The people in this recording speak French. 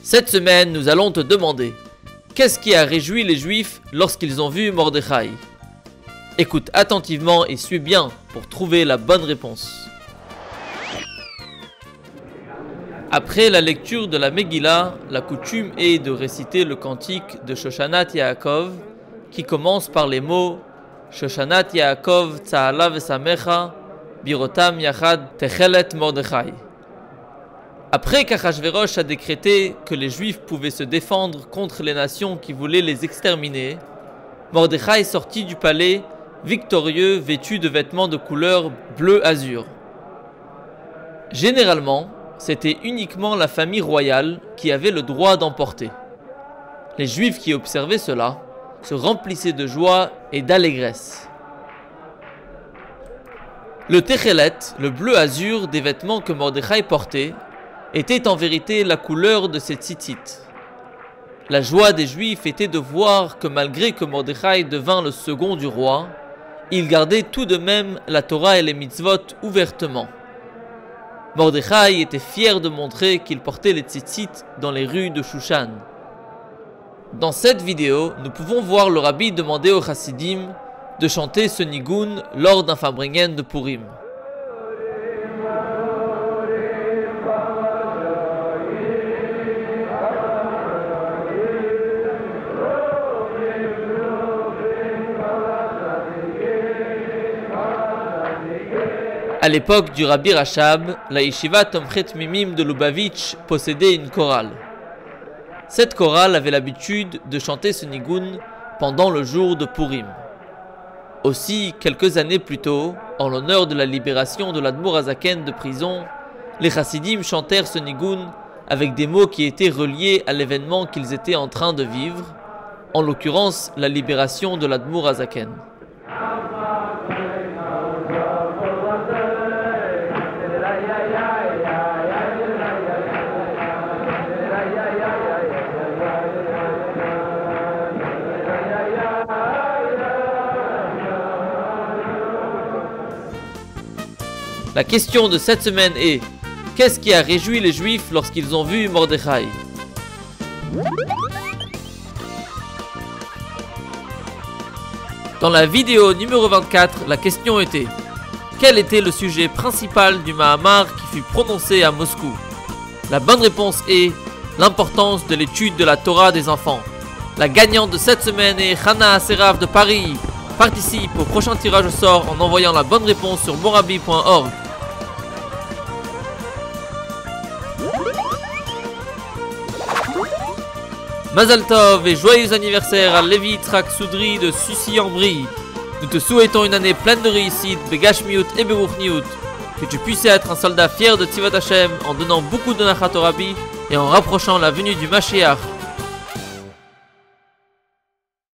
Cette semaine, nous allons te demander: qu'est-ce qui a réjoui les Juifs lorsqu'ils ont vu Mordechai? Écoute attentivement et suis bien pour trouver la bonne réponse. Après la lecture de la Megillah, la coutume est de réciter le cantique de Shoshanat Yaakov qui commence par les mots Shoshanat Yaakov Tza'ala V'Samecha Birotam Yachad Techelet Mordechai. Après qu'Achashverosh a décrété que les Juifs pouvaient se défendre contre les nations qui voulaient les exterminer, Mordechai sortit du palais victorieux vêtu de vêtements de couleur bleu-azur. Généralement, c'était uniquement la famille royale qui avait le droit d'emporter. Les Juifs qui observaient cela se remplissaient de joie et d'allégresse. Le Techelet, le bleu-azur des vêtements que Mordechai portait, était en vérité la couleur de ses tzitzit. La joie des Juifs était de voir que malgré que Mordechai devint le second du roi, il gardait tout de même la Torah et les mitzvot ouvertement. Mordechai était fier de montrer qu'il portait les tzitzit dans les rues de Shushan. Dans cette vidéo, nous pouvons voir le rabbi demander aux chassidim de chanter ce nigun lors d'un farbrengen de Purim. À l'époque du Rabbi Rachab, la yeshiva Tomchet Mimim de Lubavitch possédait une chorale. Cette chorale avait l'habitude de chanter ce nigun pendant le jour de Purim. Aussi, quelques années plus tôt, en l'honneur de la libération de l'Admour Hazaken de prison, les chassidim chantèrent ce nigun avec des mots qui étaient reliés à l'événement qu'ils étaient en train de vivre, en l'occurrence la libération de l'Admour Hazaken. La question de cette semaine est: qu'est-ce qui a réjoui les Juifs lorsqu'ils ont vu Mordechai? Dans la vidéo numéro 24, la question était: quel était le sujet principal du Mahamar qui fut prononcé à Moscou? La bonne réponse est l'importance de l'étude de la Torah des enfants. La gagnante de cette semaine est Hana Aserav de Paris. Participe au prochain tirage au sort en envoyant la bonne réponse sur morabi.org. Mazal Tov et joyeux anniversaire à Levi Yitzhak Soudri de Sucy-en-Brie. Nous te souhaitons une année pleine de réussite, Begashmiut et Beruchniut. Que tu puisses être un soldat fier de Tzivat Hashem en donnant beaucoup de Nachat au Rabbi et en rapprochant la venue du Mashiach.